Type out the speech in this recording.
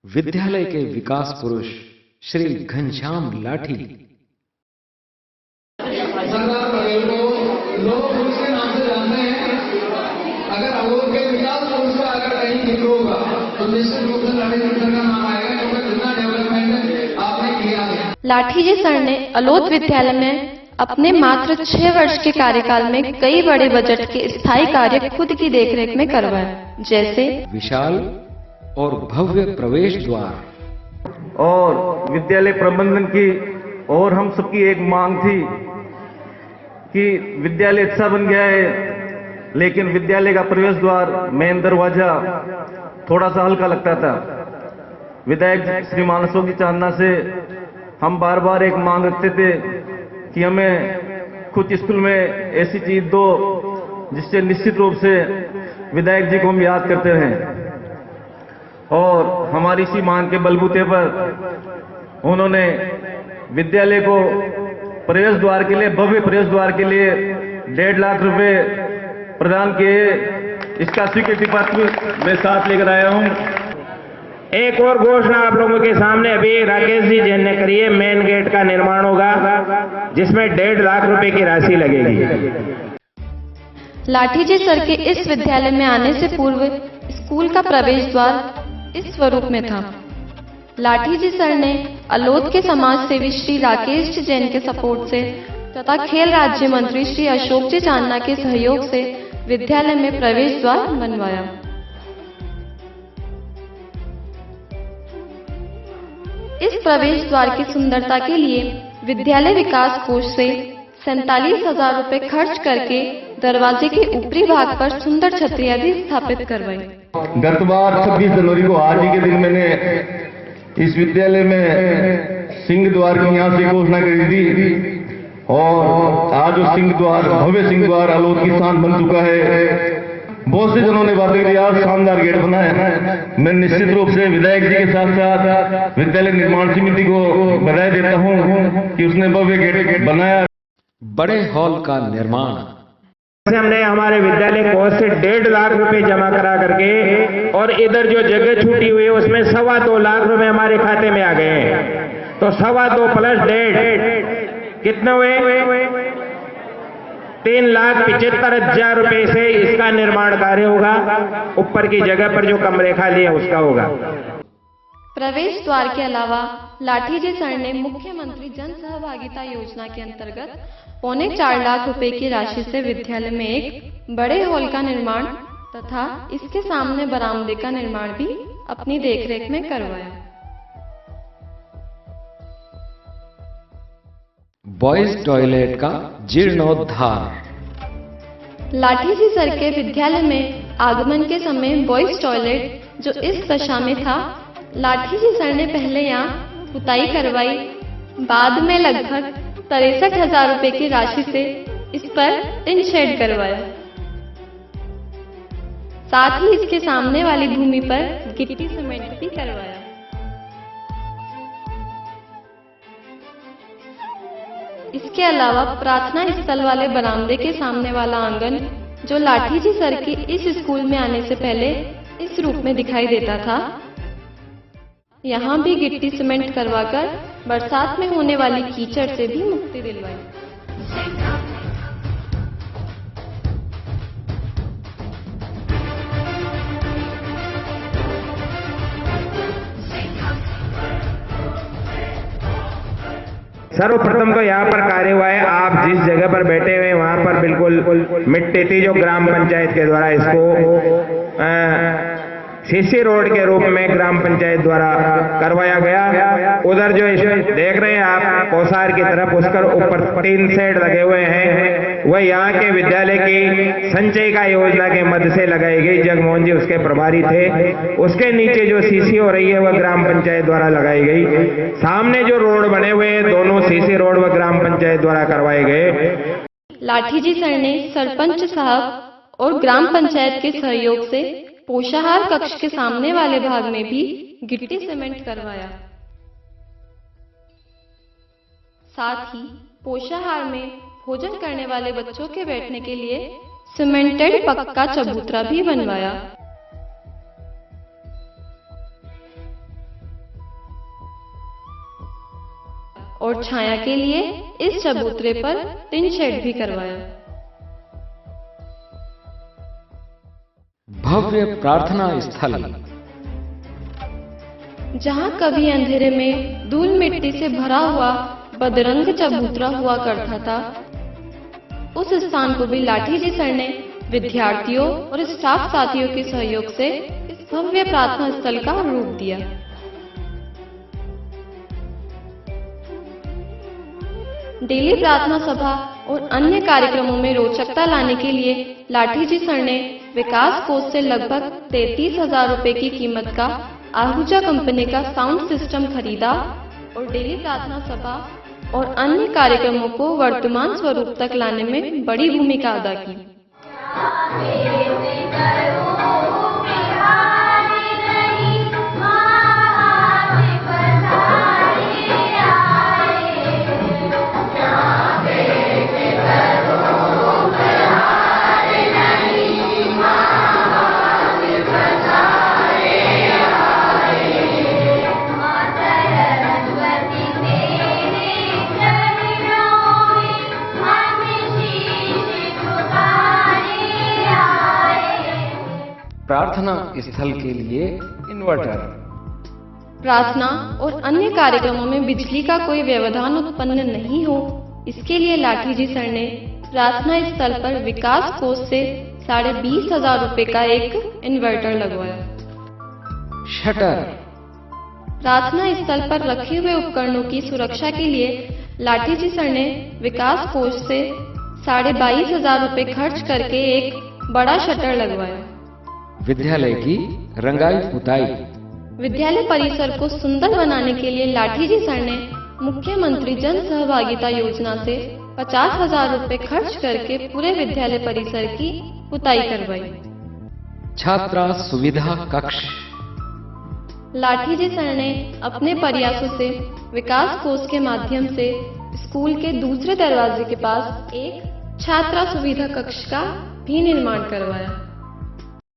विद्यालय के विकास पुरुष श्री घनश्याम लाठी। सरदार पटेल को लोग पुरुष के नाम से जानते हैं। अगर अवोध के विकास पुरुष का अगर कहीं जिक्र होगा तो निश्चित रूप से लाठी जी सर का नाम आएगा, क्योंकि जितना डेवलपमेंट आपने किया है। लाठी जी सर ने अलोद विद्यालय में अपने मात्र 6 वर्ष के कार्यकाल में कई बड़े बजट के स्थायी कार्य खुद की देखरेख में करवाए, जैसे विशाल और भव्य प्रवेश द्वार और विद्यालय प्रबंधन की और हम सबकी एक मांग थी कि विद्यालय अच्छा बन गया है, लेकिन विद्यालय का प्रवेश द्वार मेन दरवाजा थोड़ा सा हल्का लगता था। विधायक श्री मानसों की चाहना से हम बार बार एक मांग रखते थे कि हमें कुछ स्कूल में ऐसी चीज दो जिससे निश्चित रूप से विधायक जी को हम याद करते रहें। और हमारी इसी मांग के बलबूते पर उन्होंने विद्यालय को प्रवेश द्वार के लिए, भव्य प्रवेश द्वार के लिए 1.5 लाख रुपए प्रदान किए। इसका स्वीकृति पत्र मैं साथ लेकर आया हूं। एक और घोषणा आप लोगों के सामने अभी राकेश जी जैन ने करी है। मेन गेट का निर्माण होगा जिसमें 1.5 लाख रुपए की राशि लगेगी। लाठी जी सर के इस विद्यालय में आने से पूर्व स्कूल का प्रवेश द्वार इस स्वरूप में था। लाठी जी सर ने अलोद के समाज सेवी श्री राकेश जी जैन के सपोर्ट से तथा खेल राज्य मंत्री श्री अशोक जी चांदना के सहयोग से विद्यालय में प्रवेश द्वार बनवाया। इस प्रवेश द्वार की सुंदरता के लिए विद्यालय विकास कोष से 47,000 रुपए खर्च करके दरवाजे के ऊपरी भाग पर सुंदर छतरियां भी स्थापित करवाई। गत बार 26 जनवरी को आज ही के दिन मैंने इस विद्यालय में सिंह द्वार की यहाँ से घोषणा करी थी और आज वो सिंह द्वार, भव्य सिंह द्वार अलोद की शान बन चुका है। बहुत से जनों ने बातें की, आज शानदार गेट बना है। मैं निश्चित रूप से विधायक जी के साथ साथ विद्यालय निर्माण समिति को बधाई देता हूँ कि उसने भव्य गेट बनाया। बड़े हॉल का निर्माण हमने हमारे विद्यालय कोष से 1.5 लाख रुपए जमा करा करके और इधर जो जगह छूटी हुई है उसमें 2.25 लाख रुपए हमारे खाते में आ गए हैं। तो 2.25 प्लस 1.5 कितने हुए? 3,75,000 रुपए से इसका निर्माण कार्य होगा। ऊपर की जगह पर जो कमरे खाली है उसका होगा। प्रवेश द्वार के अलावा लाठी जी सर ने मुख्यमंत्री जन सहभागिता योजना के अंतर्गत 4.25 लाख रुपए की राशि से विद्यालय में एक बड़े हॉल का निर्माण तथा इसके सामने बरामदे का निर्माण भी अपनी देखरेख में करवाया। बॉयज टॉयलेट का जीर्णोद्धार। लाठी जी सर के विद्यालय में आगमन के समय बॉयज टॉयलेट जो इस दशा में था, लाठी जी सर ने पहले यहाँ पुताई करवाई। बाद में लगभग 63,000 रुपए की राशि से इस पर टिन शेड करवाया। साथ ही इसके सामने वाली भूमि पर गिट्टी सीमेंट भी करवाया। इसके अलावा प्रार्थना स्थल वाले बरामदे के सामने वाला आंगन जो लाठी जी सर के इस स्कूल में आने से पहले इस रूप में दिखाई देता था, यहाँ भी गिट्टी सीमेंट करवाकर बरसात में होने वाली कीचड़ से भी मुक्ति दिलवाई। सर्वप्रथम तो यहाँ पर कार्य हुआ है, आप जिस जगह पर बैठे हुए वहां पर बिल्कुल मिट्टी थी जो ग्राम पंचायत के द्वारा इसको सीसी रोड के रूप में ग्राम पंचायत द्वारा करवाया गया। उधर जो देख रहे हैं आप कोसार की तरफ, उसका ऊपर 3 शेड लगे हुए हैं, वह यहाँ के विद्यालय की संचय का योजना के मध्य से लगाई गई। जगमोहन जी उसके प्रभारी थे। उसके नीचे जो सीसी हो रही है वह ग्राम पंचायत द्वारा लगाई गई। सामने जो रोड बने हुए हैं दोनों सीसी रोड व ग्राम पंचायत द्वारा करवाए गए। लाठी जी सर ने सरपंच साहब और ग्राम पंचायत के सहयोग से पोषाहार कक्ष के सामने वाले भाग में भी गिट्टी सीमेंट करवाया। साथ ही पोषाहार में भोजन करने वाले बच्चों के बैठने के लिए सीमेंटेड पक्का चबूतरा भी बनवाया। और छाया के लिए इस चबूतरे पर टिन शेड भी करवाया। भव्य प्रार्थना स्थल। जहां कभी अंधेरे में धूल मिट्टी से भरा हुआ बदरंग चबूतरा हुआ करता था, उस स्थान को भी लाठी जी सर ने विद्यार्थियों और स्टाफ साथियों के सहयोग से इस भव्य प्रार्थना स्थल का रूप दिया। डेली प्रार्थना सभा और अन्य कार्यक्रमों में रोचकता लाने के लिए लाठी जी सर ने विकास कोष से लगभग 33,000 रुपए की कीमत का आहूजा कंपनी का साउंड सिस्टम खरीदा और डेली प्रार्थना सभा और अन्य कार्यक्रमों को वर्तमान स्वरूप तक लाने में बड़ी भूमिका अदा की। प्रार्थना स्थल के लिए इन्वर्टर। प्रार्थना और अन्य कार्यक्रमों में बिजली का कोई व्यवधान उत्पन्न नहीं हो, इसके लिए लाठी जी सर ने प्रार्थना स्थल पर विकास कोष से 20,500 रुपए का एक इन्वर्टर लगवाया। शटर। प्रार्थना स्थल पर रखे हुए उपकरणों की सुरक्षा के लिए लाठी जी सर ने विकास कोष से 22,500 रुपए खर्च करके एक बड़ा शटर लगवाया। विद्यालय की रंगाई पुताई। विद्यालय परिसर को सुंदर बनाने के लिए लाठी जी सर ने मुख्यमंत्री जन सहभागिता योजना से 50,000 रुपए खर्च करके पूरे विद्यालय परिसर की पुताई करवाई। छात्रा सुविधा कक्ष। लाठी जी सर ने अपने प्रयासों से विकास कोष के माध्यम से स्कूल के दूसरे दरवाजे के पास एक छात्रा सुविधा कक्ष का भी निर्माण करवाया।